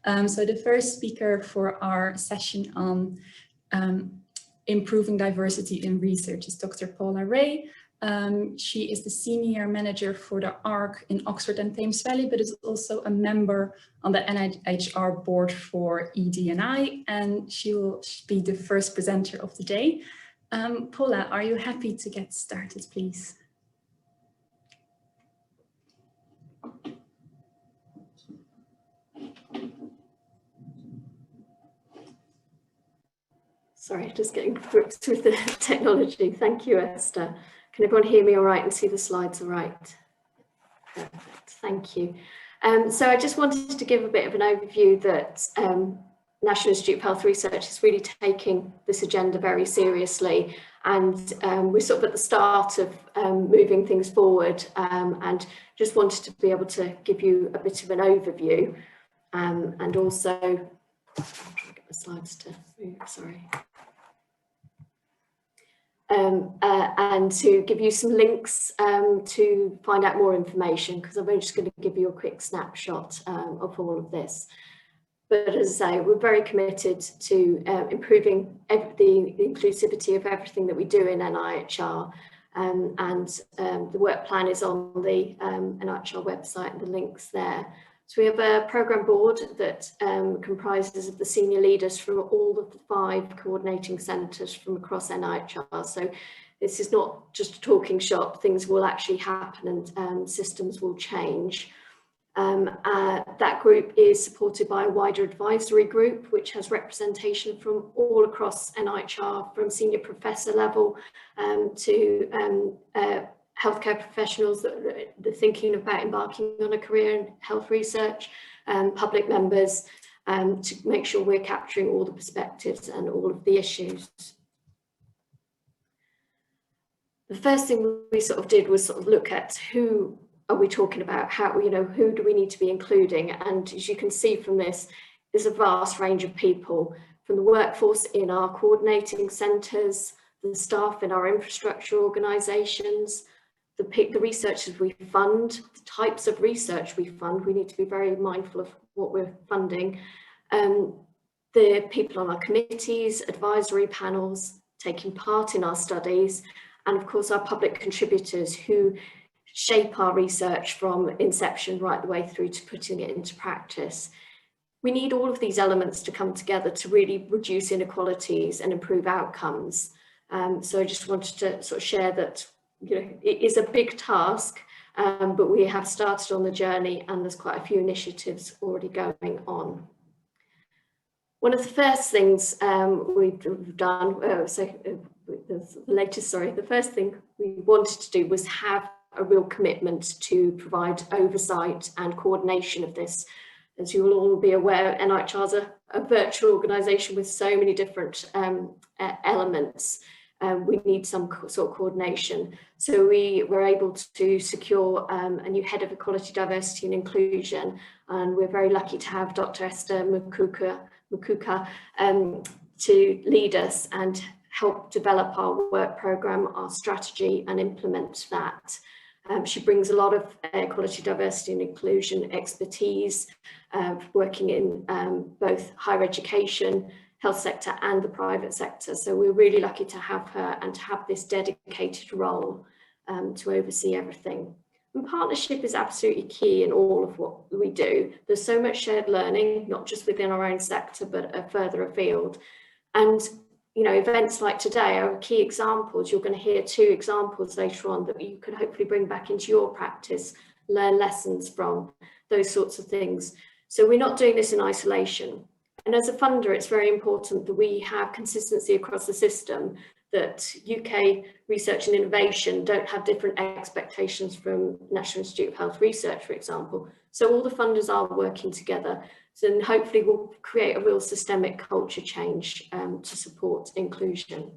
So the first speaker for our session on improving diversity in research is Dr. Paula Wray. She is the senior manager for the ARC in Oxford and Thames Valley, but is also a member on the NIHR board for ED&I, and she will be the first presenter of the day. Paula, are you happy to get started, please? Sorry, just getting gripped with the technology. Thank you, Esther. Can everyone hear me all right and see the slides all right? Perfect, thank you. So I just wanted to give a bit of an overview that National Institute of Health Research is really taking this agenda very seriously, and we're sort of at the start of moving things forward, and just wanted to be able to give you a bit of an overview, and also, I'm trying to get the slides to move, sorry. And to give you some links to find out more information, because I'm just going to give you a quick snapshot of all of this. But as I say, we're very committed to improving the inclusivity of everything that we do in NIHR, and the work plan is on the NIHR website and the links there. So we have a programme board that comprises of the senior leaders from all of the 5 coordinating centres from across NIHR. So this is not just a talking shop, things will actually happen, and systems will change. That group is supported by a wider advisory group, which has representation from all across NIHR, from senior professor level to healthcare professionals that are thinking about embarking on a career in health research, public members, to make sure we're capturing all the perspectives and all of the issues. The first thing we sort of did was sort of look at who are we talking about, how, you know, who do we need to be including? And as you can see from this, there's a vast range of people, from the workforce in our coordinating centres, the staff in our infrastructure organisations, the researchers we fund, the types of research we fund. We need to be very mindful of what we're funding. The people on our committees, advisory panels, taking part in our studies, and of course our public contributors who shape our research from inception right the way through to putting it into practice. We need all of these elements to come together to really reduce inequalities and improve outcomes. So I just wanted to sort of share that, you know, it is a big task, but we have started on the journey, and there's quite a few initiatives already going on. One of the first things we've done, the first thing we wanted to do was have a real commitment to provide oversight and coordination of this. As you will all be aware, NIHR is a virtual organisation with so many different elements. We need some sort of coordination. So we were able to secure a new head of equality, diversity and inclusion, and we're very lucky to have Dr. Esther Mukuka to lead us and help develop our work programme, our strategy, and implement that. She brings a lot of equality, diversity and inclusion expertise, working in both higher education, health sector and the private sector. So we're really lucky to have her and to have this dedicated role to oversee everything. And partnership is absolutely key in all of what we do. There's so much shared learning, not just within our own sector, but further afield. And you know, events like today are key examples. You're going to hear 2 examples later on that you could hopefully bring back into your practice, learn lessons from, those sorts of things. So we're not doing this in isolation. And as a funder, it's very important that we have consistency across the system, that UK research and innovation don't have different expectations from National Institute of Health Research, for example. So all the funders are working together. So hopefully we'll create a real systemic culture change to support inclusion.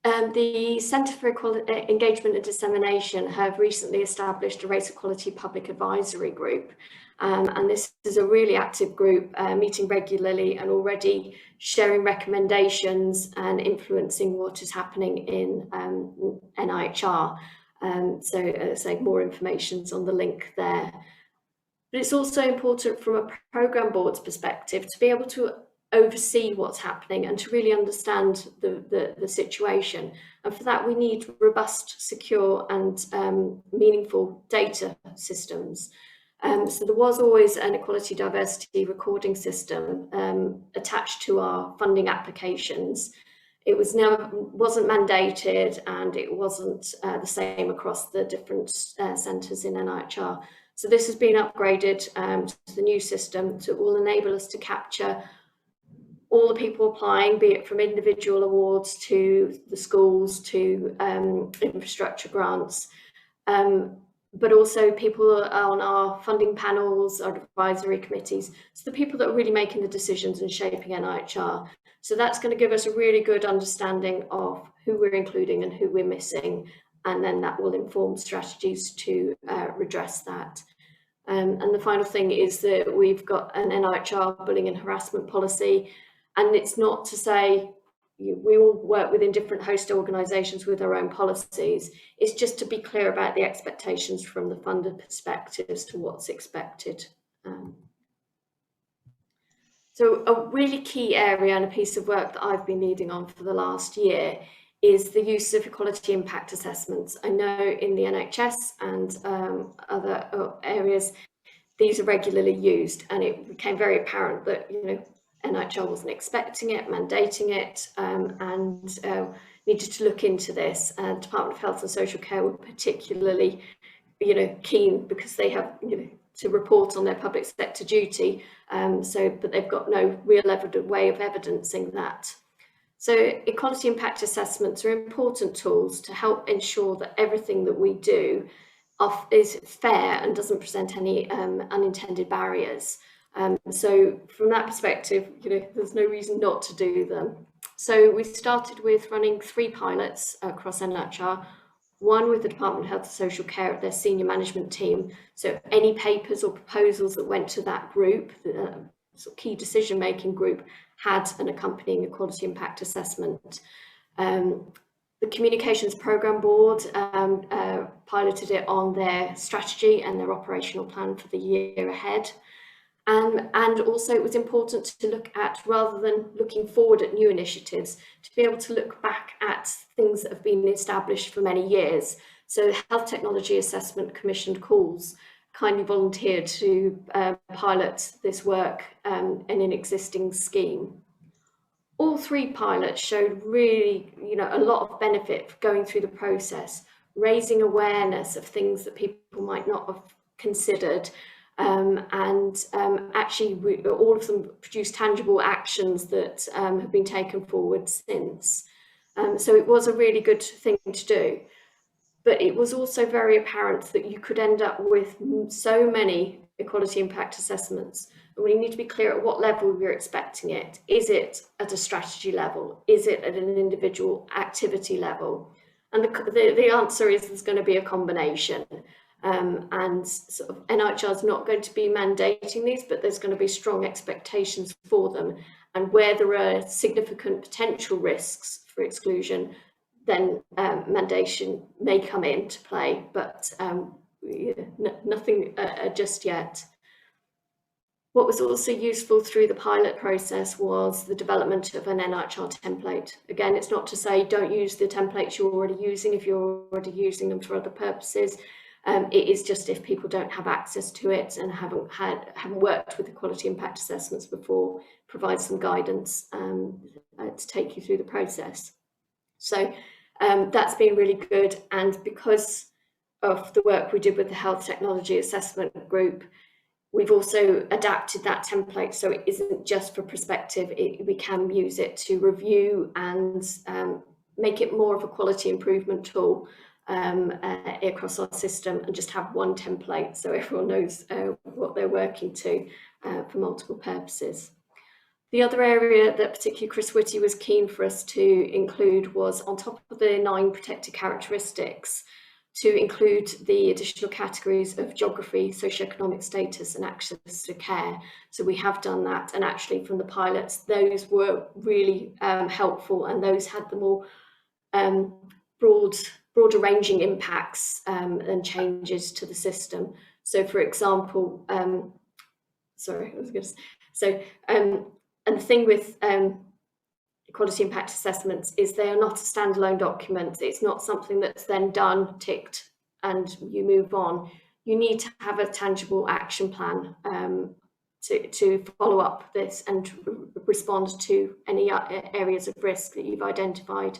The Centre for Engagement and Dissemination have recently established a Race Equality Public Advisory Group. And this is a really active group, meeting regularly and already sharing recommendations and influencing what is happening in NIHR. So more information's on the link there. But it's also important from a programme board's perspective to be able to oversee what's happening and to really understand the situation. And for that, we need robust, secure and meaningful data systems. So there was always an equality diversity recording system attached to our funding applications. It wasn't mandated, and it wasn't the same across the different centres in NIHR. So this has been upgraded to the new system that will enable us to capture all the people applying, be it from individual awards to the schools to infrastructure grants, but also people on our funding panels, our advisory committees, so the people that are really making the decisions and shaping NIHR. So that's going to give us a really good understanding of who we're including and who we're missing, and then that will inform strategies to redress that. And the final thing is that we've got an NIHR bullying and harassment policy, and it's not to say we all work within different host organisations with our own policies. It's just to be clear about the expectations from the funder perspective as to what's expected. So a really key area and a piece of work that I've been leading on for the last year is the use of equality impact assessments. I know in the NHS and other areas, these are regularly used, and it became very apparent that, you know, NIHR wasn't expecting it, mandating it, and needed to look into this. And Department of Health and Social Care were particularly, you know, keen, because they have, you know, to report on their public sector duty. But they've got no real way of evidencing that. So equality impact assessments are important tools to help ensure that everything that we do is fair and doesn't present any unintended barriers. So from that perspective, you know, there's no reason not to do them. So we started with running 3 pilots across NIHR, one with the Department of Health and Social Care at their senior management team. So any papers or proposals that went to that group, the sort of key decision-making group, had an accompanying equality impact assessment. The Communications Programme Board piloted it on their strategy and their operational plan for the year ahead. And also it was important to look at, rather than looking forward at new initiatives, to be able to look back at things that have been established for many years. So the Health Technology Assessment commissioned calls kindly volunteered to pilot this work in an existing scheme. All 3 pilots showed really, you know, a lot of benefit for going through the process, raising awareness of things that people might not have considered. Actually, all of them produced tangible actions that have been taken forward since. So it was a really good thing to do. But it was also very apparent that you could end up with so many equality impact assessments. And we need to be clear at what level we're expecting it. Is it at a strategy level? Is it at an individual activity level? And the answer is there's going to be a combination. And sort of NIHR is not going to be mandating these, but there's going to be strong expectations for them. And where there are significant potential risks for exclusion, then mandation may come into play, but nothing just yet. What was also useful through the pilot process was the development of an NIHR template. Again, it's not to say don't use the templates you're already using if you're already using them for other purposes. It is just if people don't have access to it and haven't worked with equality impact assessments before, provide some guidance to take you through the process. So that's been really good, and because of the work we did with the Health Technology Assessment Group, we've also adapted that template so it isn't just for prospective. We can use it to review and make it more of a quality improvement tool across our system, and just have one template so everyone knows what they're working to for multiple purposes. The other area that particularly Chris Whitty was keen for us to include was, on top of the 9 protected characteristics, to include the additional categories of geography, socioeconomic status and access to care. So we have done that, and actually from the pilots, those were really helpful, and those had the more broader ranging impacts and changes to the system. So for example, and the thing with equality impact assessments is they are not a standalone document. It's not something that's then done, ticked, and you move on. You need to have a tangible action plan to follow up this and respond to any areas of risk that you've identified.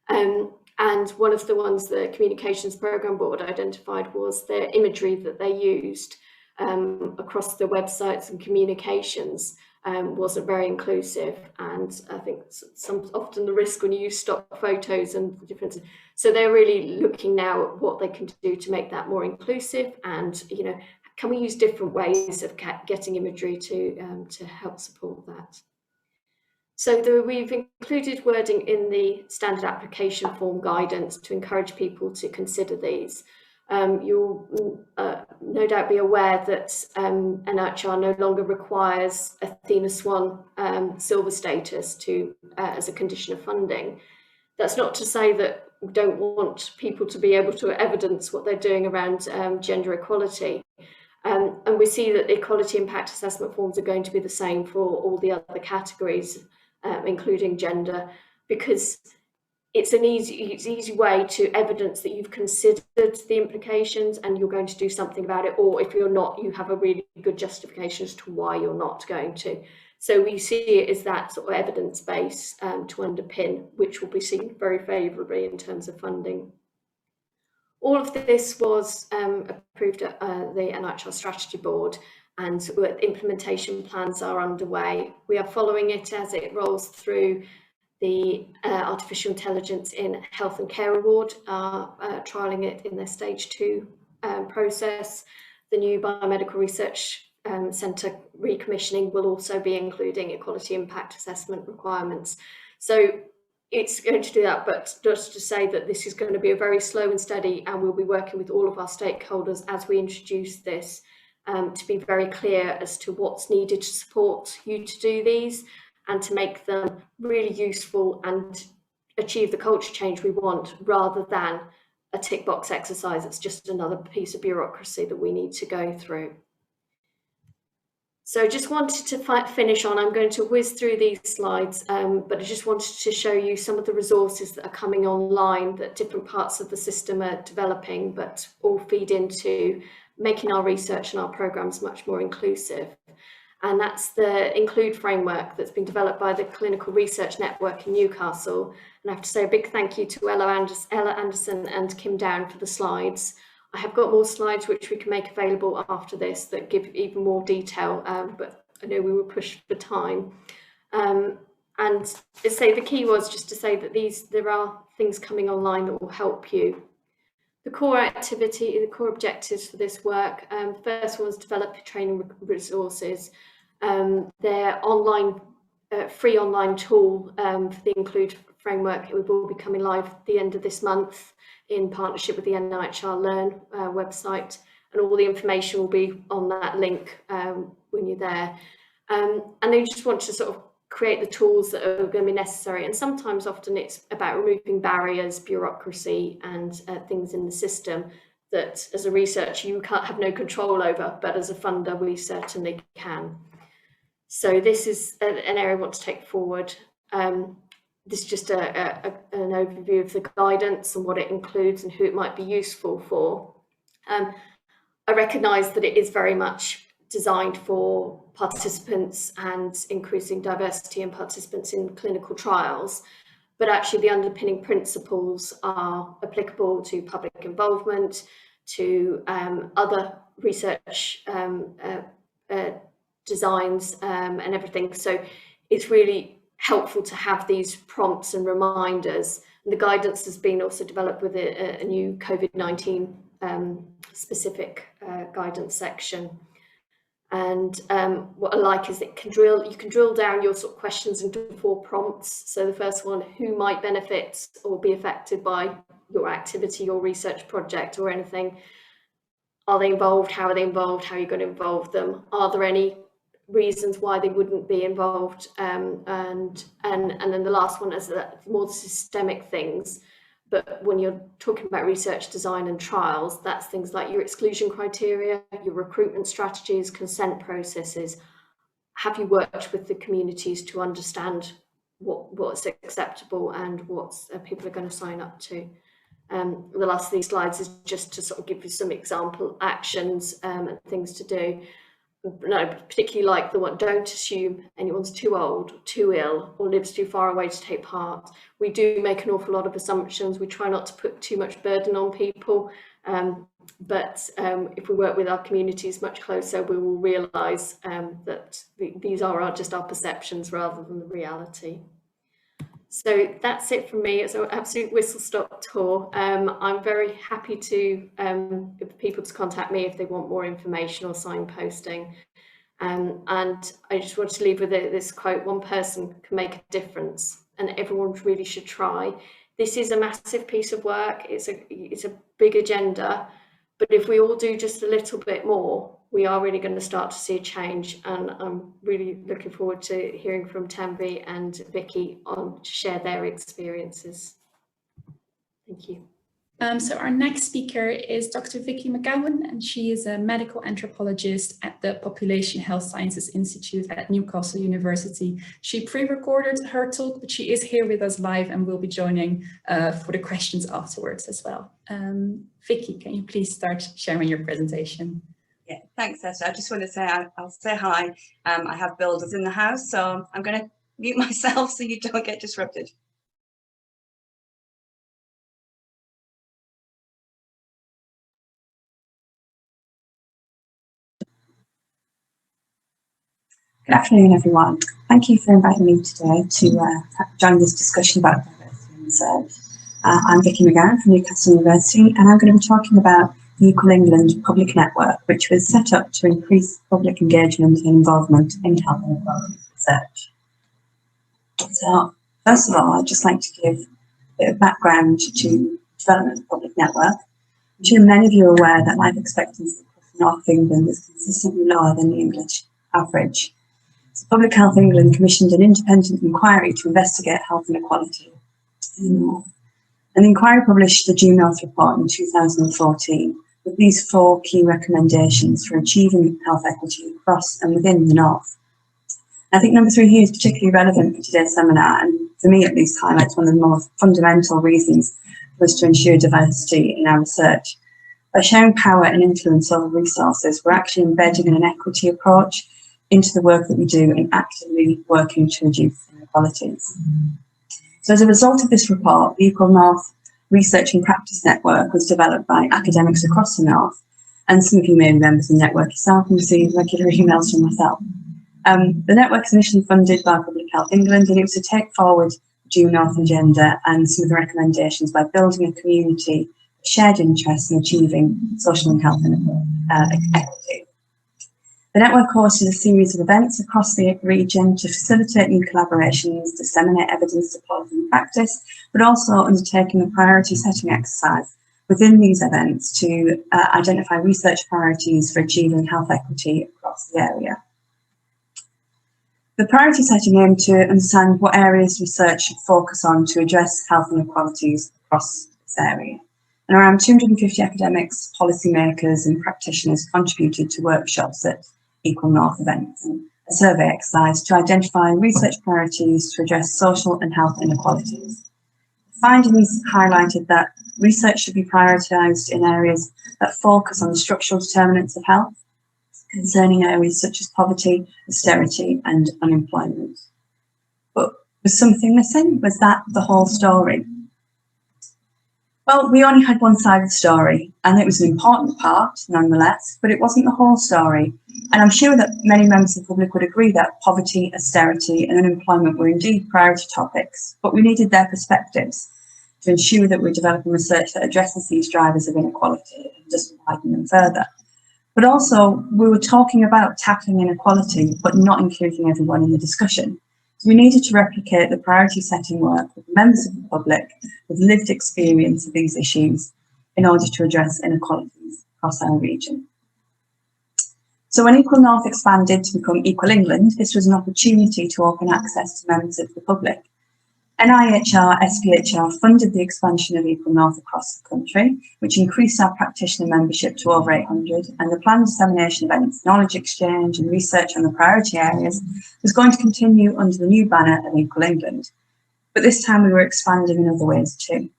And one of the ones the Communications Programme Board identified was the imagery that they used across the websites and communications wasn't very inclusive, and I think often the risk when you use stock photos and the differences. So they're really looking now at what they can do to make that more inclusive, and can we use different ways of getting imagery to help support that. So we've included wording in the standard application form guidance to encourage people to consider these. You'll no doubt be aware that NHR no longer requires Athena Swan silver status as a condition of funding. That's not to say that we don't want people to be able to evidence what they're doing around gender equality. And we see that the equality impact assessment forms are going to be the same for all the other categories, including gender, because it's an easy way to evidence that you've considered the implications and you're going to do something about it, or if you're not, you have a really good justification as to why you're not going to. So we see it as that sort of evidence base to underpin, which will be seen very favourably in terms of funding. All of this was approved at the NHR Strategy Board, and implementation plans are underway. We are following it as it rolls through. The Artificial Intelligence in Health and Care Award are trialling it in their stage 2 process. The new Biomedical Research Centre recommissioning will also be including equality impact assessment requirements. So it's going to do that, but just to say that this is going to be a very slow and steady, and we'll be working with all of our stakeholders as we introduce this to be very clear as to what's needed to support you to do these, and to make them really useful and achieve the culture change we want, rather than a tick box exercise. It's just another piece of bureaucracy that we need to go through. So I just wanted to finish on, I'm going to whiz through these slides, but I just wanted to show you some of the resources that are coming online that different parts of the system are developing, but all feed into making our research and our programmes much more inclusive. And that's the Include framework that's been developed by the Clinical Research Network in Newcastle. And I have to say a big thank you to Ella Anderson and Kim Down for the slides. I have got more slides which we can make available after this that give even more detail, but I know we were pushed for time. And to say the key was just to say that there are things coming online that will help you. The core activity, the core objectives for this work, first one was develop training resources. Their online, free online tool for the Include framework, it will be coming live at the end of this month in partnership with the NIHR Learn website, and all the information will be on that link when you're there. And they just want to sort of create the tools that are going to be necessary, and sometimes often it's about removing barriers, bureaucracy and things in the system that as a researcher you can't have no control over, but as a funder we certainly can. So this is an area I want to take forward. This is just an overview of the guidance and what it includes and who it might be useful for. I recognise that it is very much designed for participants and increasing diversity and participants in clinical trials, but actually the underpinning principles are applicable to public involvement, to other research designs and everything. So it's really helpful to have these prompts and reminders. And the guidance has been also developed with a new COVID-19 specific guidance section. And what I like is it you can drill down your sort of questions into 4 prompts. So the first one, who might benefit or be affected by your activity, your research project or anything? Are they involved? How are they involved? How are you going to involve them? Are there any reasons why they wouldn't be involved? And then the last one is that more systemic things. But when you're talking about research design and trials, that's things like your exclusion criteria, your recruitment strategies, consent processes. Have you worked with the communities to understand what's acceptable and what people are going to sign up to? The last of these slides is just to sort of give you some example actions and things to do. No, particularly like the one, don't assume anyone's too old, too ill, or lives too far away to take part. We do make an awful lot of assumptions. We try not to put too much burden on people, but if we work with our communities much closer, we will realise that these are just our perceptions rather than the reality. So that's it from me. It's an absolute whistle-stop tour. I'm very happy to for people to contact me if they want more information or signposting. And I just want to leave with this quote: one person can make a difference, and everyone really should try. This is a massive piece of work. It's a big agenda, but if we all do just a little bit more, we are really going to start to see a change. And I'm really looking forward to hearing from Tanvi and Vicki to share their experiences. Thank you. So our next speaker is Dr. Vikki McGowan, and she is a medical anthropologist at the Population Health Sciences Institute at Newcastle University. She pre-recorded her talk, but she is here with us live and will be joining for the questions afterwards as well. Vicki, can you please start sharing your presentation? Yeah, thanks, Esther. I just want to say I'll say hi. I have builders in the house, so I'm going to mute myself so you don't get disrupted. Good afternoon, everyone. Thank you for inviting me today to join this discussion about diversity in research. I'm Vikki McGowan from Newcastle University, and I'm going to be talking about the Equal England Public Network, which was set up to increase public engagement and involvement in health and equality research. So, first of all, I'd just like to give a bit of background to the development of the public network. I'm sure many of you are aware that life expectancy across the north of England is consistently lower than the English average. So Public Health England commissioned an independent inquiry to investigate health inequality in the north. And the inquiry published the Due North report in 2014 with these 4 key recommendations for achieving health equity across and within the north. I think number 3 here is particularly relevant for today's seminar, and for me at least highlights one of the more fundamental reasons was to ensure diversity in our research. By sharing power and influence over resources, we're actually embedding an equity approach into the work that we do and actively working to reduce inequalities. So as a result of this report, the Equal North Research and Practice Network was developed by academics across the north, and some of you may be members of the network yourself and receive regular emails from myself. The network is initially funded by Public Health England, and it was to take forward the Due North agenda and some of the recommendations by building a community of shared interests in achieving social and health equity. The network hosted a series of events across the region to facilitate new collaborations, disseminate evidence to policy and practice, but also undertaking a priority setting exercise within these events to identify research priorities for achieving health equity across the area. The priority setting aimed to understand what areas research should focus on to address health inequalities across this area. And around 250 academics, policymakers and practitioners contributed to workshops at Equal North events and a survey exercise to identify research priorities to address social and health inequalities. Findings highlighted that research should be prioritised in areas that focus on the structural determinants of health, concerning areas such as poverty, austerity and unemployment. But was something missing? Was that the whole story? Well, we only had one side of the story, and it was an important part nonetheless, but it wasn't the whole story. And I'm sure that many members of the public would agree that poverty, austerity and unemployment were indeed priority topics, but we needed their perspectives to ensure that we're developing research that addresses these drivers of inequality and doesn't widen them further. But also, we were talking about tackling inequality, but not including everyone in the discussion. So we needed to replicate the priority setting work with members of the public with lived experience of these issues in order to address inequalities across our region. So when Equal North expanded to become Equal England, this was an opportunity to open access to members of the public. NIHR SPHR funded the expansion of Equal North across the country, which increased our practitioner membership to over 800, and the planned dissemination events, knowledge exchange and research on the priority areas was going to continue under the new banner of Equal England. But this time we were expanding in other ways too.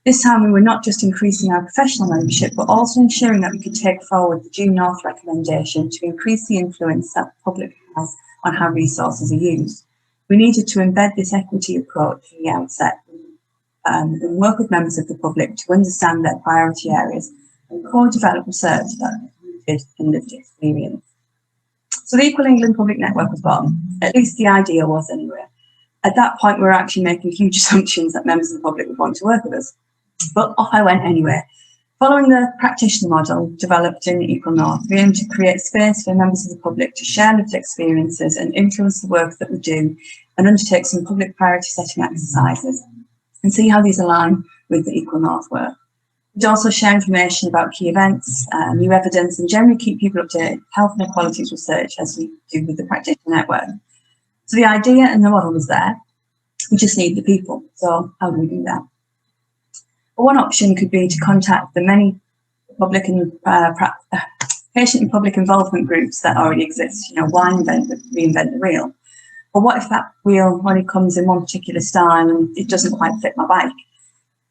This time we were not just increasing our professional membership, but also ensuring that we could take forward the Due North recommendation to increase the influence that the public has on how resources are used. We needed to embed this equity approach from the outset and work with members of the public to understand their priority areas and co-develop research that is rooted in lived experience. So the Equal England Public Network was born, at least the idea was anyway. At that point, we were actually making huge assumptions that members of the public would want to work with us. But off I went anyway. Following the practitioner model developed in Equal North, we aimed to create space for members of the public to share lived experiences and influence the work that we do and undertake some public priority setting exercises and see how these align with the Equal North work. We'd also share information about key events, new evidence, and generally keep people up to date with health and equalities research as we do with the practitioner network. So the idea and the model was there. We just need the people. So how do we do that? Well, one option could be to contact the many public and patient and public involvement groups that already exist. You know, why reinvent the wheel? But what if that wheel only comes in one particular style and it doesn't quite fit my bike?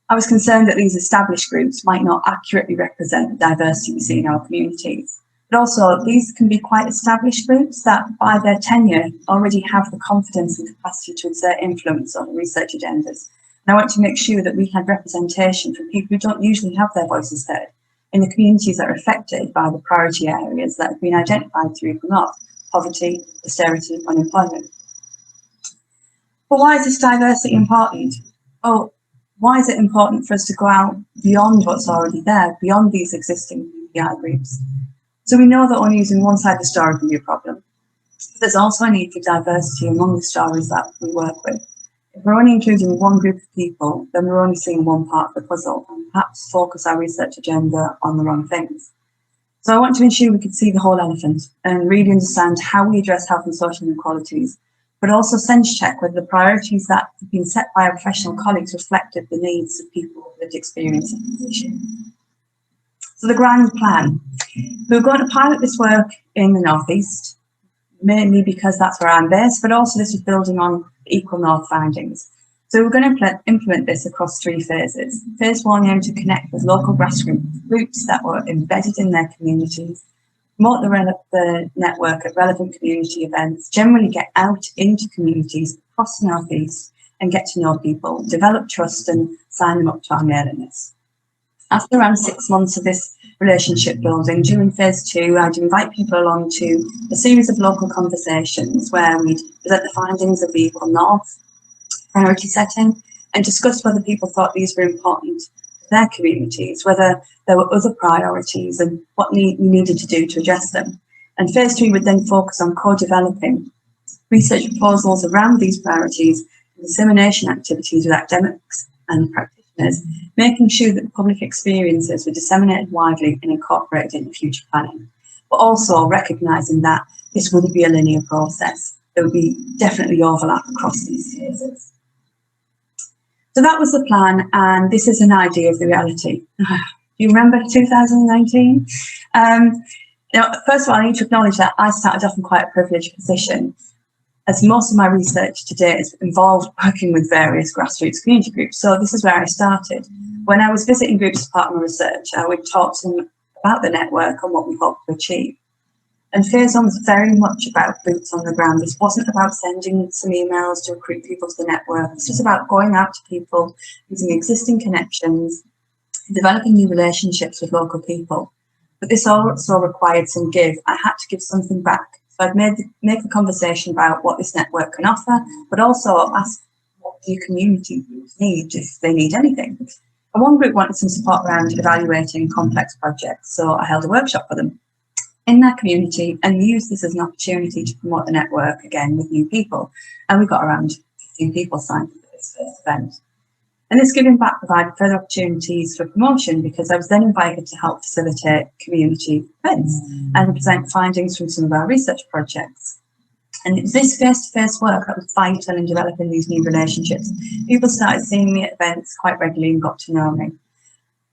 I was concerned that these established groups might not accurately represent the diversity we see in our communities. But also, these can be quite established groups that, by their tenure, already have the confidence and capacity to exert influence on research agendas. And I want to make sure that we had representation from people who don't usually have their voices heard in the communities that are affected by the priority areas that have been identified through Equal North: poverty, austerity, unemployment. But why is this diversity important? Oh, why is it important for us to go out beyond what's already there, beyond these existing PPI groups? So we know that only using one side of the story can be a problem. But there's also a need for diversity among the stories that we work with. If we're only including one group of people, then we're only seeing one part of the puzzle and perhaps focus our research agenda on the wrong things. So I want to ensure we could see the whole elephant and really understand how we address health and social inequalities, but also sense check whether the priorities that have been set by our professional colleagues reflected the needs of people with lived experience in this issue. So the grand plan. We're going to pilot this work in the North East, mainly because that's where I'm based, but also this is building on the Equal North findings. So we're going to implement this across 3 phases. Phase 1 aimed to connect with local grassroots groups that were embedded in their communities, promote the network at relevant community events, generally get out into communities across the North East and get to know people, develop trust and sign them up to our mailing list. After around 6 months of this relationship building, during phase 2, I'd invite people along to a series of local conversations where we'd present the findings of the Equal North priority setting and discuss whether people thought these were important to their communities, whether there were other priorities and what we needed to do to address them. And phase 3 would then focus on co-developing research proposals around these priorities and dissemination activities with academics and practitioners, making sure that the public experiences were disseminated widely and incorporated into future planning, but also recognising that this wouldn't be a linear process. There would be definitely overlap across these phases. So that was the plan, and this is an idea of the reality. Do you remember 2019? Now, first of all, I need to acknowledge that I started off in quite a privileged position, as most of my research to date is involved working with various grassroots community groups. So this is where I started. When I was visiting groups as part of my research, I would talk to them about the network and what we hope to achieve. And phase 1 was very much about boots on the ground. This wasn't about sending some emails to recruit people to the network. It's just about going out to people, using existing connections, developing new relationships with local people. But this also required some give. I had to give something back. So I'd make a conversation about what this network can offer, but also ask what do your community groups need if they need anything. And one group wanted some support around evaluating complex projects, so I held a workshop for them in their community and used this as an opportunity to promote the network again with new people. And we got around 15 people signed for this first event. And this giving back provided further opportunities for promotion because I was then invited to help facilitate community events and present findings from some of our research projects. And it's this face-to-face work that was vital in developing these new relationships. People started seeing me at events quite regularly and got to know me.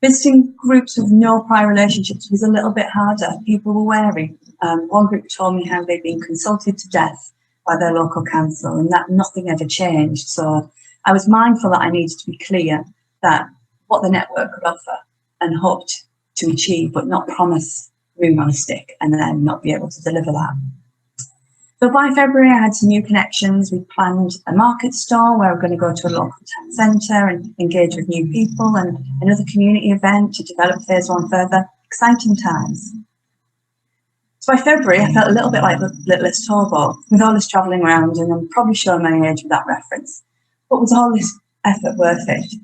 Visiting groups with no prior relationships was a little bit harder. People were wary. One group told me how they'd been consulted to death by their local council and that nothing ever changed. So I was mindful that I needed to be clear that what the network could offer and hoped to achieve, but not promise room on a stick and then not be able to deliver that. So by February, I had some new connections. We planned a market stall where we're going to go to a local town centre and engage with new people, and another community event to develop phase one further. Exciting times. So by February, I felt a little bit like the littlest Torbo with all this travelling around, and I'm probably showing my age with that reference. But was all this effort worth it?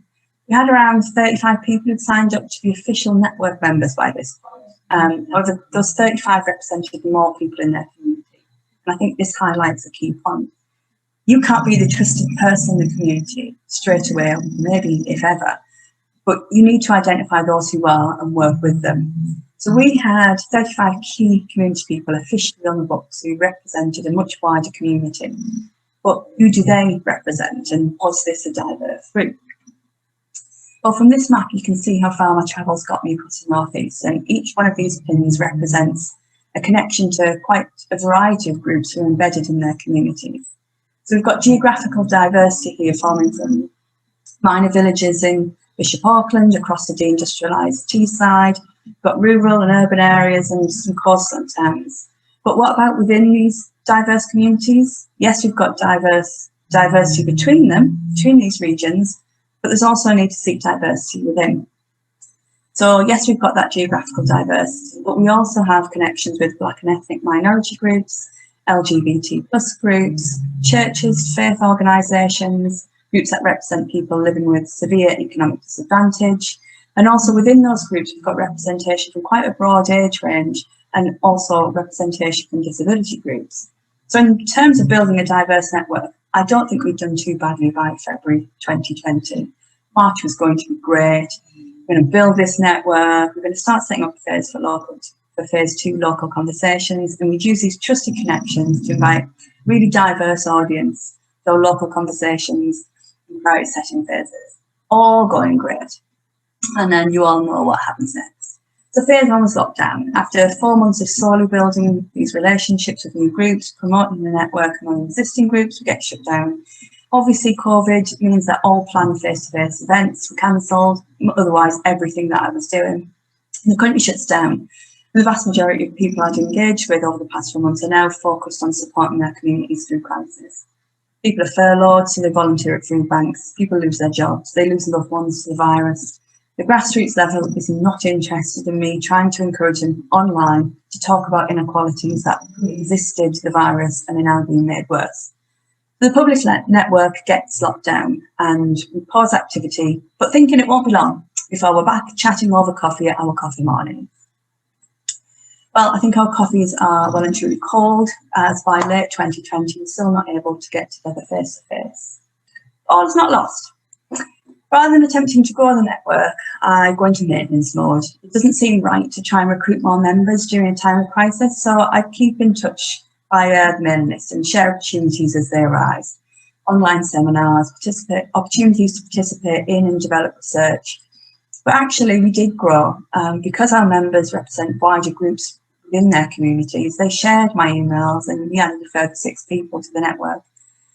We had around 35 people who'd signed up to be official network members by this point. However, those 35 represented more people in their community. And I think this highlights a key point. You can't be the trusted person in the community straight away, or maybe if ever, but you need to identify those who are and work with them. So we had 35 key community people officially on the books who represented a much wider community. But who do they represent, and was this a diverse group? Well, from this map, you can see how far my travels got me across the North East, and each one of these pins represents a connection to quite a variety of groups who are embedded in their communities. So we've got geographical diversity here forming from minor villages in Bishop Auckland across the deindustrialised Teesside. We've got rural and urban areas and some coastal towns. But what about within these diverse communities? Yes, we've got diversity between them, between these regions, but there's also a need to seek diversity within. So yes, we've got that geographical diversity, but we also have connections with Black and ethnic minority groups, LGBT plus groups, churches, faith organisations, groups that represent people living with severe economic disadvantage. And also within those groups, we've got representation from quite a broad age range and also representation from disability groups. So in terms of building a diverse network, I don't think we've done too badly by February 2020. March was going to be great. We're going to build this network. We're going to start setting up for phase two local conversations, and we'd use these trusted connections to invite really diverse audience to our local conversations in various setting phases. All going great. And then you all know what happens next. So phase one was lockdown. After 4 months of slowly building these relationships with new groups, promoting the network among existing groups, we get shut down. Obviously, COVID means that all planned face-to-face events were cancelled, otherwise everything that I was doing. The country shuts down. The vast majority of people I'd engaged with over the past 4 months are now focused on supporting their communities through crisis. People are furloughed, so they volunteer at food banks. People lose their jobs. They lose loved ones to the virus. The grassroots level is not interested in me trying to encourage them online to talk about inequalities that existed the virus and are now being made worse. The public network gets locked down and we pause activity, but thinking it won't be long before we're back chatting over coffee at our coffee morning. Well, I think our coffees are well and truly cold, as by late 2020 we're still not able to get together face to face. All is not lost. Rather than attempting to grow the network, I go into maintenance mode. It doesn't seem right to try and recruit more members during a time of crisis, so I keep in touch via the mailing list and share opportunities as they arise. Online seminars, opportunities to participate in and develop research. But actually we did grow because our members represent wider groups within their communities. They shared my emails and we added a further 6 people to the network.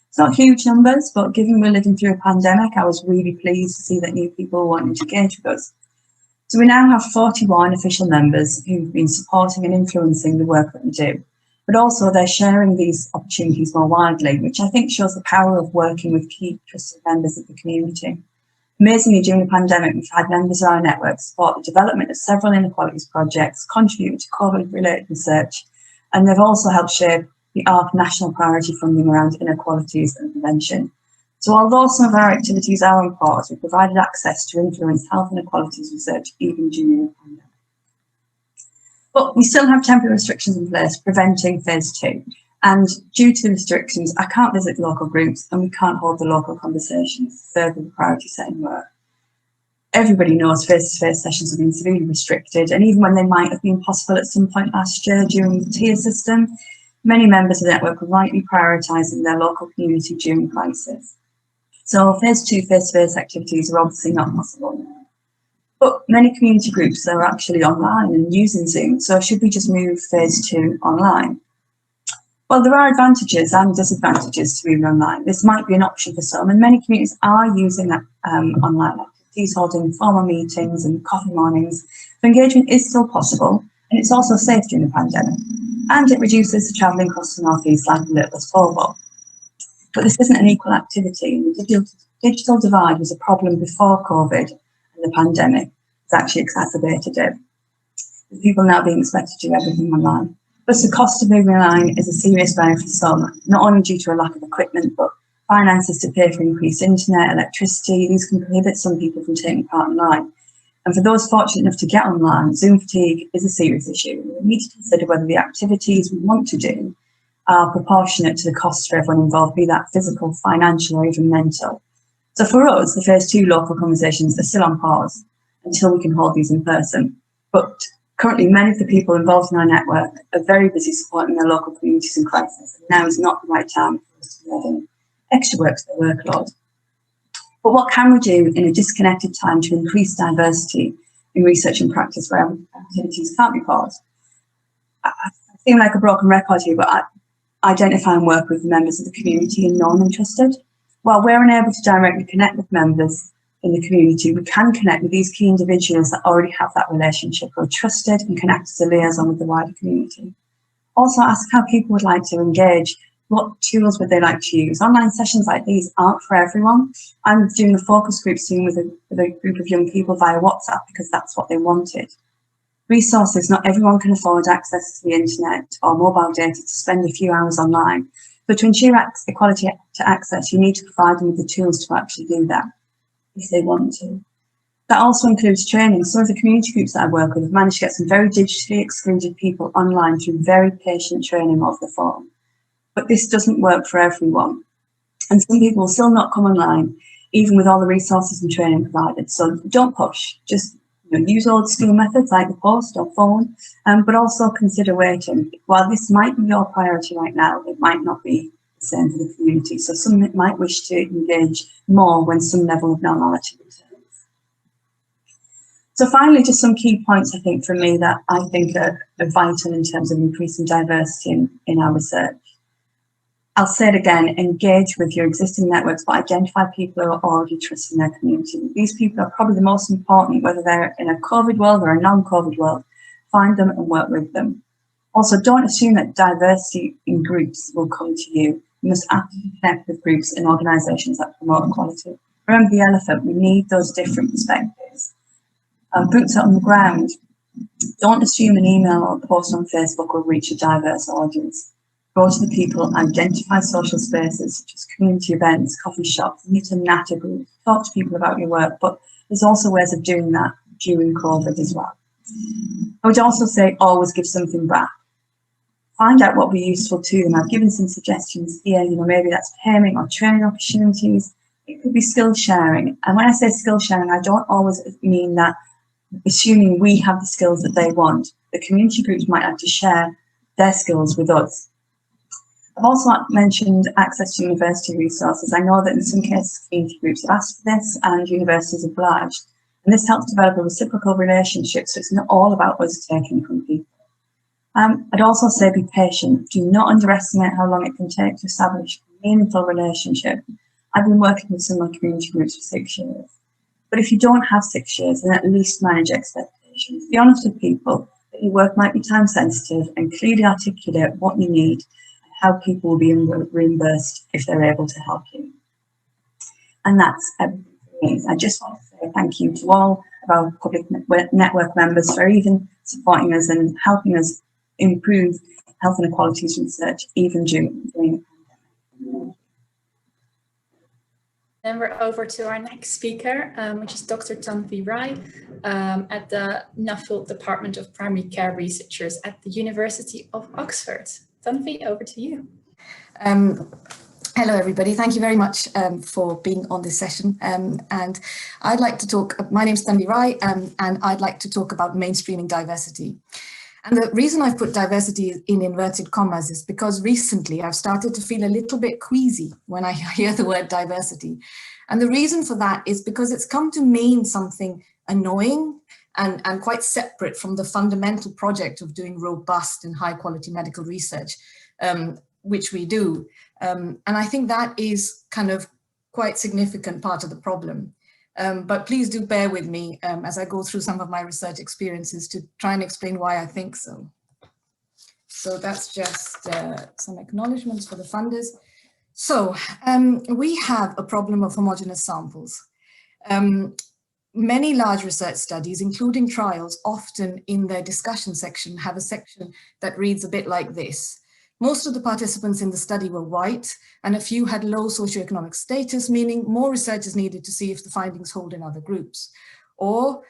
It's not huge numbers, but given we're living through a pandemic, I was really pleased to see that new people wanted to engage with us. So we now have 41 official members who've been supporting and influencing the work that we do. But also they're sharing these opportunities more widely, which I think shows the power of working with key trusted members of the community. Amazingly, during the pandemic, we've had members of our network support the development of several inequalities projects, contribute to COVID-related research, and they've also helped shape the ARC national priority funding around inequalities and prevention. So although some of our activities are on pause, we've provided access to influence health inequalities research even during the pandemic. But we still have temporary restrictions in place preventing phase 2. And due to the restrictions, I can't visit local groups and we can't hold the local conversations to further the priority setting work. Everybody knows face-to-face sessions have been severely restricted, and even when they might have been possible at some point last year during the tier system, Many members of the network are rightly prioritising their local community during crisis. So phase 2 face-to-face activities are obviously not possible now. But many community groups are actually online and using Zoom, so should we just move phase 2 online? Well, there are advantages and disadvantages to moving online. This might be an option for some, and many communities are using online activities, holding formal meetings and coffee mornings. So engagement is still possible, and it's also safe during the pandemic. And it reduces the travelling costs in North East like a little Volvo. But this isn't an equal activity. The digital divide was a problem before COVID, and the pandemic has actually exacerbated it. With people now being expected to do everything online. Plus, the cost of moving online is a serious barrier for some, not only due to a lack of equipment, but finances to pay for increased internet, electricity. These can prohibit some people from taking part online. And for those fortunate enough to get online, Zoom fatigue is a serious issue. We need to consider whether the activities we want to do are proportionate to the costs for everyone involved, be that physical, financial, or even mental. So for us, the phase 2 local conversations are still on pause until we can hold these in person. But currently, many of the people involved in our network are very busy supporting their local communities in crisis, and now is not the right time for us to be adding extra work to their workload. But what can we do in a disconnected time to increase diversity in research and practice where activities can't be paused? I seem like a broken record here, but I identify and work with members of the community and non-interested. While we're unable to directly connect with members in the community, we can connect with these key individuals that already have that relationship, who are trusted and can act as a liaison with the wider community. Also ask how people would like to engage. What tools would they like to use? Online sessions like these aren't for everyone. I'm doing a focus group soon with a group of young people via WhatsApp because that's what they wanted. Resources, not everyone can afford access to the internet or mobile data to spend a few hours online. But to ensure equality to access, you need to provide them with the tools to actually do that if they want to. That also includes training. Some of the community groups that I work with have managed to get some very digitally excluded people online through very patient training of the phone. But this doesn't work for everyone. And some people will still not come online, even with all the resources and training provided. So don't push, just use old school methods like the post or phone, but also consider waiting. While this might be your priority right now, it might not be the same for the community. So some might wish to engage more when some level of normality returns. So finally, just some key points I think from me that I think are vital in terms of increasing diversity in our research. I'll say it again, engage with your existing networks, but identify people who are already trusting their community. These people are probably the most important, whether they're in a COVID world or a non-COVID world. Find them and work with them. Also, don't assume that diversity in groups will come to you. You must actively connect with groups and organisations that promote equality. Remember the elephant, we need those different perspectives. Boots are on the ground. Don't assume an email or post on Facebook will reach a diverse audience. Go to the people, identify social spaces such as community events, coffee shops, meet a natter group, talk to people about your work, but there's also ways of doing that during COVID as well. I would also say always give something back. Find out what will be useful to them. I've given some suggestions here, maybe that's payment or training opportunities. It could be skill sharing. And when I say skill sharing, I don't always mean that assuming we have the skills that they want. The community groups might have to share their skills with us. I've also mentioned access to university resources. I know that in some cases community groups have asked for this and universities obliged. And this helps develop a reciprocal relationship, so it's not all about us taking from people. I'd also say be patient. Do not underestimate how long it can take to establish a meaningful relationship. I've been working with some of my community groups for 6 years. But if you don't have 6 years, then at least manage expectations. Be honest with people that your work might be time sensitive and clearly articulate what you need, how people will be reimbursed if they're able to help you. And that's everything for me. I just want to say thank you to all of our public network members for even supporting us and helping us improve health inequalities research even during the pandemic. Then we're over to our next speaker, which is Dr. Tanvi Wray at the Nuffield Department of Primary Care Researchers at the University of Oxford. Tanvi, over to you. Hello, everybody. Thank you very much for being on this session. And I'd like to talk, my name's Tanvi Wray, and I'd like to talk about mainstreaming diversity. And the reason I've put diversity in inverted commas is because recently I've started to feel a little bit queasy when I hear the word diversity. And the reason for that is because it's come to mean something annoying and quite separate from the fundamental project of doing robust and high quality medical research, which we do. And I think that is kind of quite significant part of the problem. But please do bear with me as I go through some of my research experiences to try and explain why I think so. So that's just some acknowledgements for the funders. So we have a problem of homogeneous samples. Many large research studies, including trials, often in their discussion section have a section that reads a bit like this. Most of the participants in the study were white, and a few had low socioeconomic status, meaning more research is needed to see if the findings hold in other groups. Or,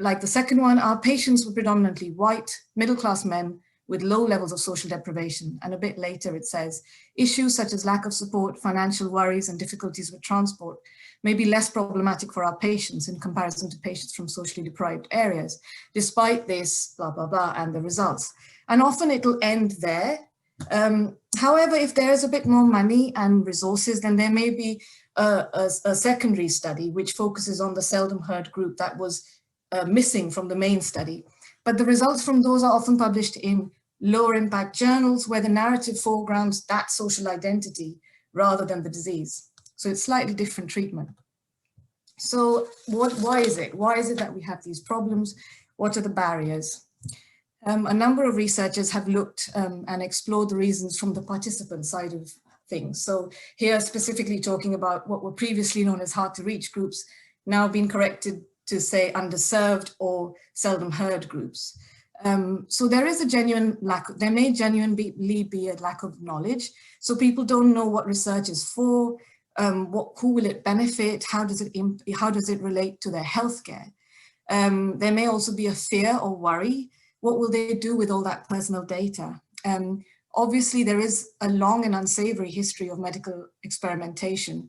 like the second one, our patients were predominantly white, middle-class men with low levels of social deprivation. And a bit later it says, issues such as lack of support, financial worries, and difficulties with transport may be less problematic for our patients in comparison to patients from socially deprived areas. Despite this, blah, blah, blah, and the results. And often it'll end there. However, if there is a bit more money and resources, then there may be a secondary study which focuses on the seldom heard group that was missing from the main study. But the results from those are often published in lower impact journals where the narrative foregrounds that social identity rather than the disease. So it's slightly different treatment. So why is it? Why is it that we have these problems? What are the barriers? A number of researchers have looked and explored the reasons from the participant side of things. So here specifically talking about what were previously known as hard to reach groups, now being corrected to say underserved or seldom heard groups. So there is a genuine lack, there may genuinely be a lack of knowledge. So people don't know what research is for, who will it benefit, how does it relate to their healthcare. There may also be a fear or worry. What will they do with all that personal data? Obviously, there is a long and unsavory history of medical experimentation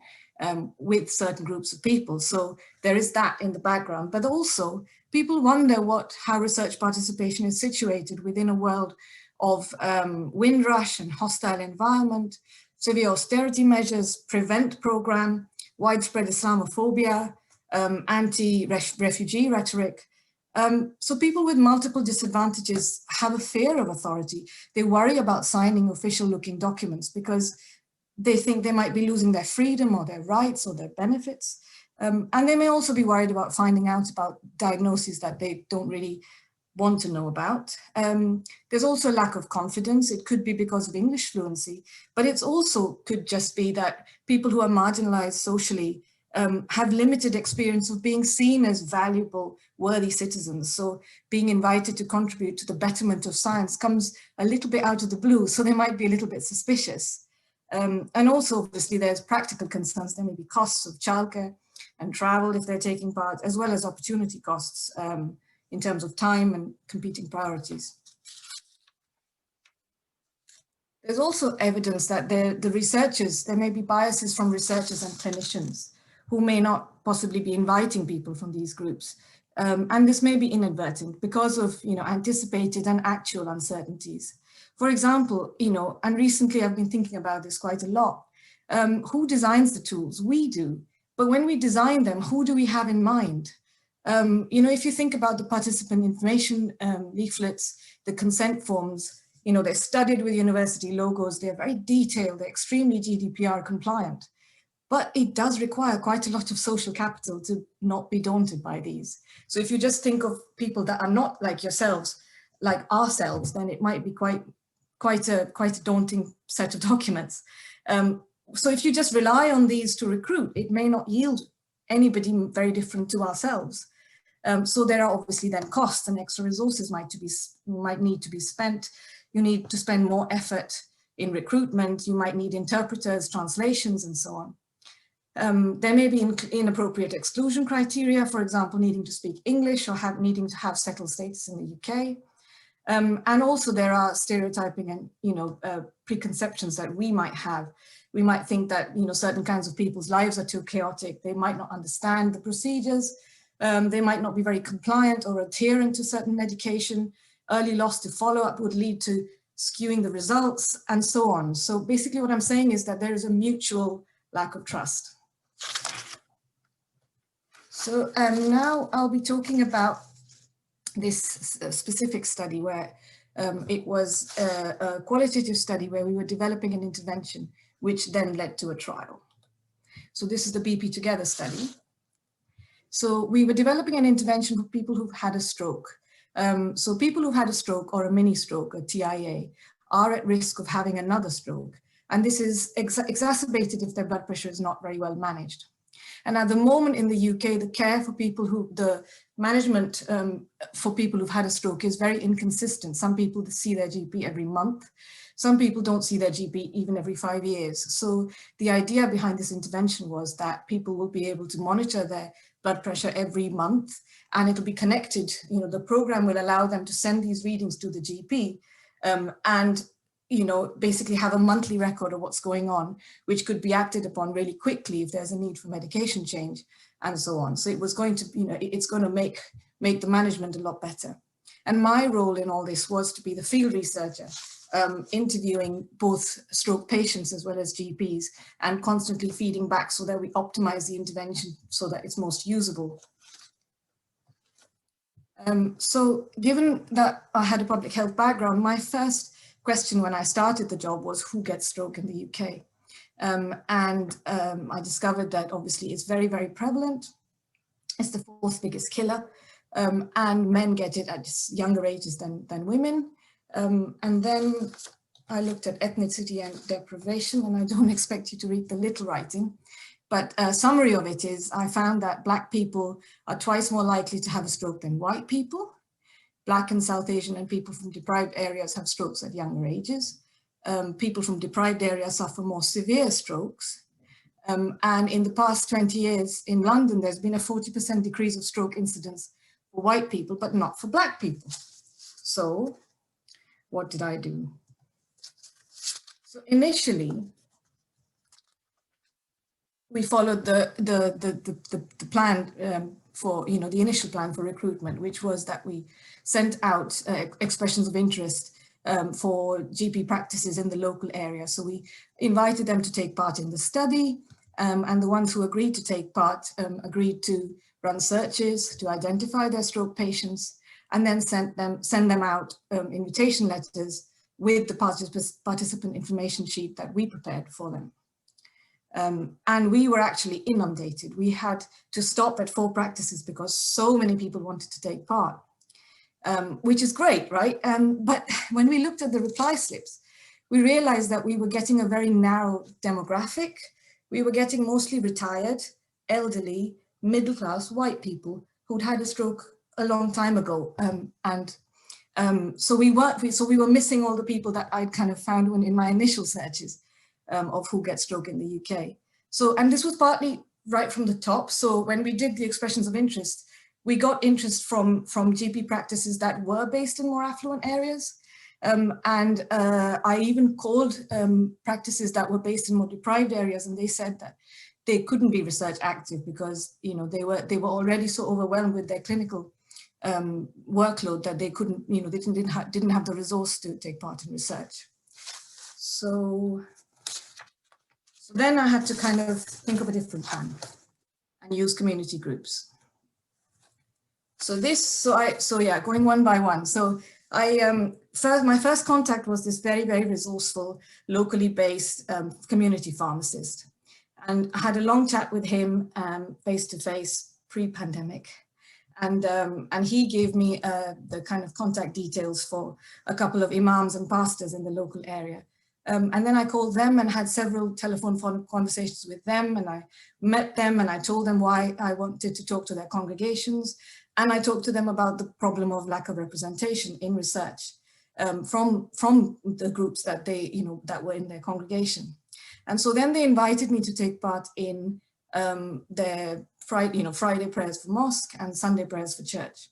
with certain groups of people. So there is that in the background, but also people wonder how research participation is situated within a world of windrush and hostile environment, severe austerity measures, prevent program, widespread Islamophobia, anti-refugee rhetoric. So people with multiple disadvantages have a fear of authority. They worry about signing official looking documents because they think they might be losing their freedom or their rights or their benefits. And they may also be worried about finding out about diagnoses that they don't really want to know about. There's also a lack of confidence. It could be because of English fluency, but it's also could just be that people who are marginalized socially have limited experience of being seen as valuable, worthy citizens. So being invited to contribute to the betterment of science comes a little bit out of the blue, so they might be a little bit suspicious. And also, obviously, there's practical concerns. There may be costs of childcare and travel if they're taking part, as well as opportunity costs in terms of time and competing priorities. There's also evidence that there may be biases from researchers and clinicians who may not possibly be inviting people from these groups. And this may be inadvertent because of anticipated and actual uncertainties. For example, and recently I've been thinking about this quite a lot. Who designs the tools? We do. But when we design them, who do we have in mind? If you think about the participant information leaflets, the consent forms, they're studied with university logos, they're very detailed, they're extremely GDPR compliant. But it does require quite a lot of social capital to not be daunted by these. So if you just think of people that are not like yourselves, like ourselves, then it might be quite a daunting set of documents. So if you just rely on these to recruit, it may not yield anybody very different to ourselves. So there are obviously then costs and extra resources might need to be spent. You need to spend more effort in recruitment. You might need interpreters, translations, and so on. There may be inappropriate exclusion criteria, for example, needing to speak English or needing to have settled status in the UK. And also there are stereotyping and preconceptions that we might have. We might think that certain kinds of people's lives are too chaotic. They might not understand the procedures. They might not be very compliant or adherent to certain medication. early loss to follow-up would lead to skewing the results, and so on. So basically what I'm saying is that there is a mutual lack of trust. So now I'll be talking about this specific study where it was a qualitative study where we were developing an intervention which then led to a trial. So this is the BP Together study. So we were developing an intervention for people who've had a stroke. So people who've had a stroke or a mini stroke, a TIA, are at risk of having another stroke. And this is exacerbated if their blood pressure is not very well managed. And at the moment in the UK, the care for people who, the management for people who've had a stroke is very inconsistent. Some people see their GP every month. Some people don't see their GP even every 5 years. So the idea behind this intervention was that people will be able to monitor their blood pressure every month, and it'll be connected. You know, the program will allow them to send these readings to the GP and, you know, basically have a monthly record of what's going on, which could be acted upon really quickly if there's a need for medication change and so on. So it was going to, you know, it's going to make the management a lot better. And my role in all this was to be the field researcher, interviewing both stroke patients as well as GPs and constantly feeding back so that we optimize the intervention so that it's most usable. So given that I had a public health background, my first question when I started the job was who gets stroke in the UK? I discovered that obviously it's very, very prevalent. It's the 4th biggest killer, and men get it at younger ages than women. And then I looked at ethnicity and deprivation, and I don't expect you to read the little writing, but a summary of it is I found that Black people are twice more likely to have a stroke than white people. Black and South Asian and people from deprived areas have strokes at younger ages. People from deprived areas suffer more severe strokes. And in the past 20 years in London, there's been a 40% decrease of stroke incidence for white people, but not for Black people. So what did I do? So initially, we followed the plan for, you know, the initial plan for recruitment, which was that we sent out expressions of interest for GP practices in the local area. So we invited them to take part in the study, and the ones who agreed to take part agreed to run searches to identify their stroke patients, and then send them out invitation letters with the participant information sheet that we prepared for them. And we were actually inundated. We had to stop at 4 practices because so many people wanted to take part, which is great, right? But when we looked at the reply slips, we realized that we were getting a very narrow demographic. We were getting mostly retired, elderly, middle-class white people who'd had a stroke a long time ago. So we were missing all the people that I'd kind of found in my initial searches of who gets stroke in the UK. So, and this was partly right from the top. So when we did the expressions of interest, we got interest from GP practices that were based in more affluent areas. I even called practices that were based in more deprived areas, and they said that they couldn't be research active because, you know, they were already so overwhelmed with their clinical workload that they couldn't, you know, they didn't have the resource to take part in research. So then I had to kind of think of a different plan and use community groups. So yeah, going one by one. So my first contact was this very, very resourceful, locally based community pharmacist. And I had a long chat with him face to face pre-pandemic. And he gave me the kind of contact details for a couple of imams and pastors in the local area. And then I called them and had several telephone conversations with them, and I met them and I told them why I wanted to talk to their congregations. And I talked to them about the problem of lack of representation in research from the groups that that were in their congregation. And so then they invited me to take part in their Friday prayers for mosque and Sunday prayers for church.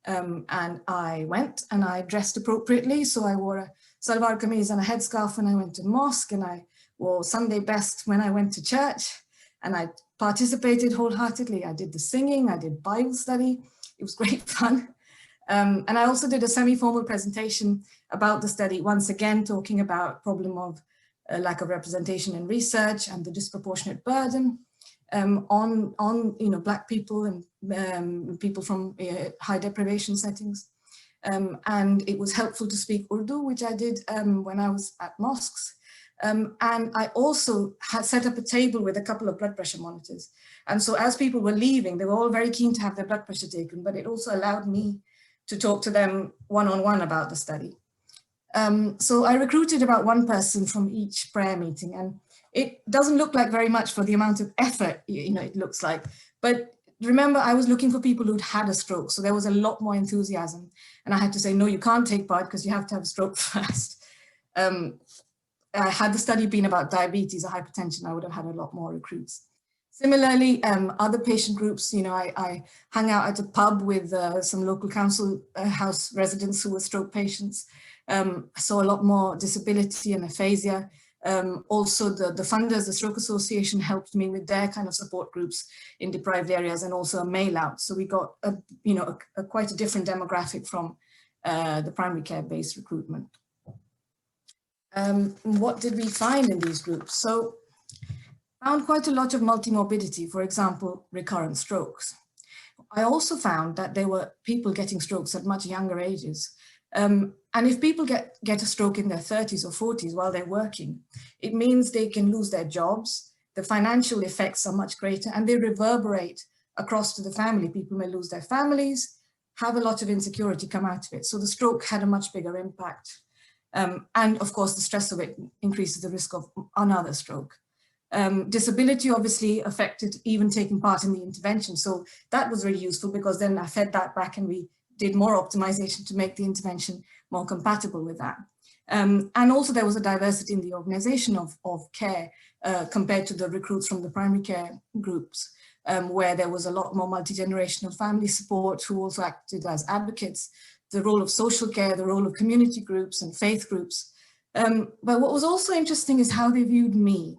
And I went and I dressed appropriately. So I wore a salwar kameez and a headscarf when I went to mosque, and I wore Sunday best when I went to church, and I participated wholeheartedly. I did the singing, I did Bible study. It was great fun. And I also did a semi-formal presentation about the study, once again talking about problem of lack of representation in research and the disproportionate burden on Black people and people from high deprivation settings. And it was helpful to speak Urdu, which I did when I was at mosques. And I also had set up a table with a couple of blood pressure monitors. And so as people were leaving, they were all very keen to have their blood pressure taken, but it also allowed me to talk to them one-on-one about the study. So I recruited about one person from each prayer meeting, and it doesn't look like very much for the amount of effort, it looks like. But remember, I was looking for people who'd had a stroke, so there was a lot more enthusiasm. And I had to say, no, you can't take part because you have to have a stroke first. Had the study been about diabetes or hypertension, I would have had a lot more recruits. Similarly, other patient groups, I hung out at a pub with some local council house residents who were stroke patients. Saw a lot more disability and aphasia. Also the funders, the Stroke Association, helped me with their kind of support groups in deprived areas, and also a mail out. So we got quite a different demographic from the primary care based recruitment. What did we find in these groups? So found quite a lot of multimorbidity, for example, recurrent strokes. I also found that there were people getting strokes at much younger ages. And if people get a stroke in their 30s or 40s while they're working, it means they can lose their jobs, the financial effects are much greater, and they reverberate across to the family. People may lose their families, have a lot of insecurity come out of it. So the stroke had a much bigger impact. And of course, the stress of it increases the risk of another stroke. Disability obviously affected even taking part in the intervention. So that was really useful, because then I fed that back and we did more optimization to make the intervention more compatible with that. And also there was a diversity in the organization of care compared to the recruits from the primary care groups, where there was a lot more multi-generational family support who also acted as advocates, the role of social care, the role of community groups and faith groups. But what was also interesting is how they viewed me.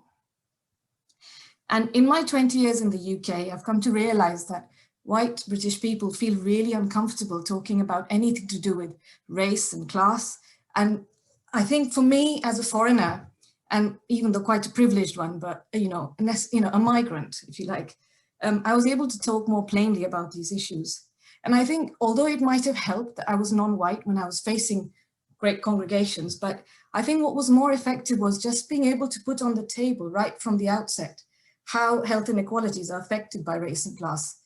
And in my 20 years in the UK, I've come to realize that white British people feel really uncomfortable talking about anything to do with race and class. And I think for me as a foreigner, and even though quite a privileged one, but a migrant, if you like, I was able to talk more plainly about these issues. And I think although it might have helped that I was non-white when I was facing great congregations, but I think what was more effective was just being able to put on the table right from the outset how health inequalities are affected by race and class.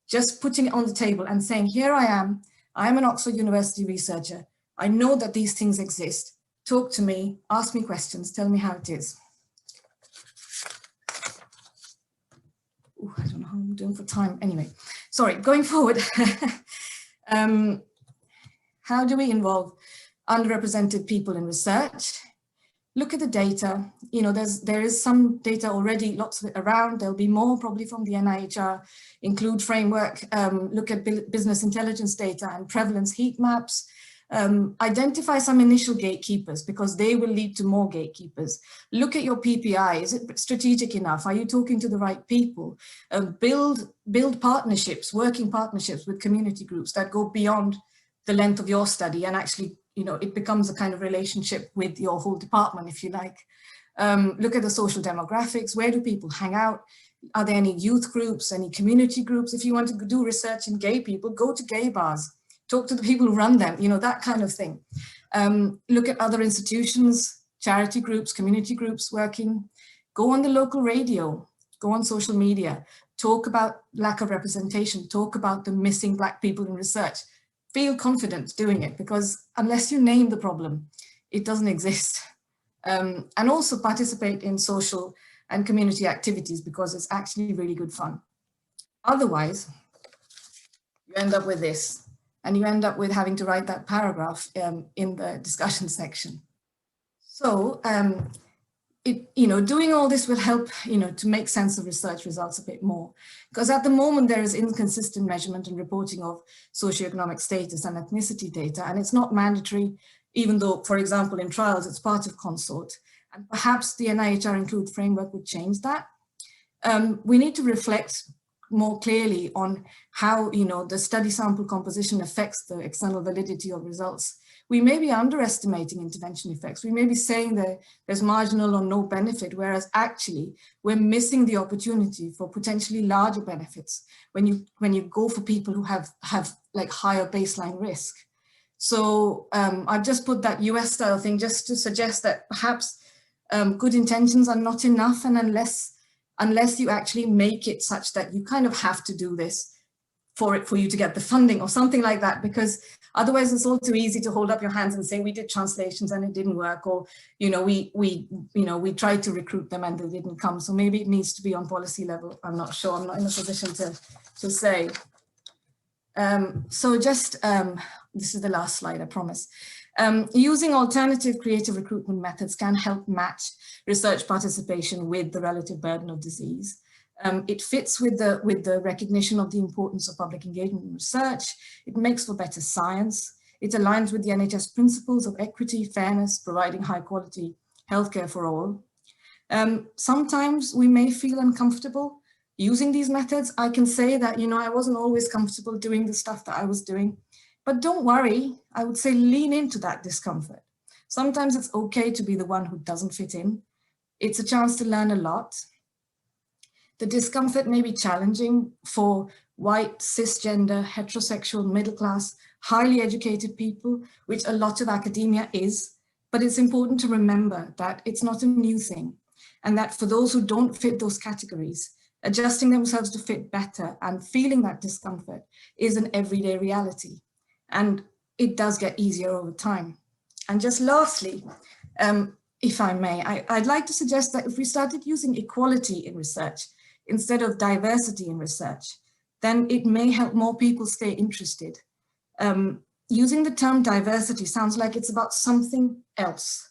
Just putting it on the table and saying, here I am an Oxford University researcher. I know that these things exist. Talk to me, ask me questions, tell me how it is. Ooh, I don't know how I'm doing for time. Anyway, sorry, going forward. How do we involve underrepresented people in research? Look at the data. There is some data already, lots of it around. There'll be more probably from the NIHR, include framework, look at business intelligence data and prevalence heat maps. Identify some initial gatekeepers, because they will lead to more gatekeepers. Look at your PPI. Is it strategic enough? Are you talking to the right people? Build partnerships, working partnerships with community groups that go beyond the length of your study, and actually, it becomes a kind of relationship with your whole department, if you like. Look at the social demographics. Where do people hang out? Are there any youth groups, any community groups? If you want to do research in gay people, go to gay bars. Talk to the people who run them, that kind of thing. Look at other institutions, charity groups, community groups working. Go on the local radio, go on social media, talk about lack of representation, talk about the missing Black people in research. Feel confident doing it, because unless you name the problem, it doesn't exist. And also participate in social and community activities, because it's actually really good fun. Otherwise, you end up with this. And you end up with having to write that paragraph in the discussion section. So, doing all this will help, to make sense of research results a bit more. Because at the moment, there is inconsistent measurement and reporting of socioeconomic status and ethnicity data, and it's not mandatory, even though, for example, in trials, it's part of consort. And perhaps the NIHR Include framework would change that. We need to reflect more clearly on how, you know, the study sample composition affects the external validity of results, we may be underestimating intervention effects. We may be saying that there's marginal or no benefit, whereas actually we're missing the opportunity for potentially larger benefits when you go for people who have like higher baseline risk. So I've just put that US style thing just to suggest that perhaps good intentions are not enough, and unless you actually make it such that you kind of have to do this for you to get the funding or something like that, because otherwise it's all too easy to hold up your hands and say we did translations and it didn't work, or we tried to recruit them and they didn't come. So maybe it needs to be on policy level. I'm not sure. I'm not in a position to say. So just this is the last slide, I promise. Using alternative creative recruitment methods can help match research participation with the relative burden of disease. It fits with the recognition of the importance of public engagement in research. It makes for better science. It aligns with the NHS principles of equity, fairness, providing high quality healthcare for all. Sometimes we may feel uncomfortable using these methods. I can say that, you know, I wasn't always comfortable doing the stuff that I was doing, but don't worry. I would say lean into that discomfort. Sometimes it's okay to be the one who doesn't fit in. It's a chance to learn a lot. The discomfort may be challenging for white, cisgender, heterosexual, middle class, highly educated people, which a lot of academia is, but it's important to remember that it's not a new thing, and that for those who don't fit those categories, adjusting themselves to fit better and feeling that discomfort is an everyday reality, and it does get easier over time. And just lastly, if I may, I'd like to suggest that if we started using equality in research instead of diversity in research, then it may help more people stay interested. Using the term diversity sounds like it's about something else,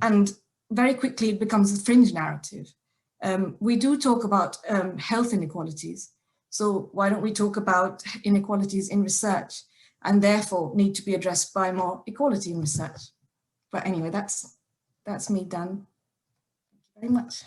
and very quickly it becomes a fringe narrative. We do talk about health inequalities, so why don't we talk about inequalities in research, and therefore need to be addressed by more equality in research. But anyway, that's me done. Thank you very much.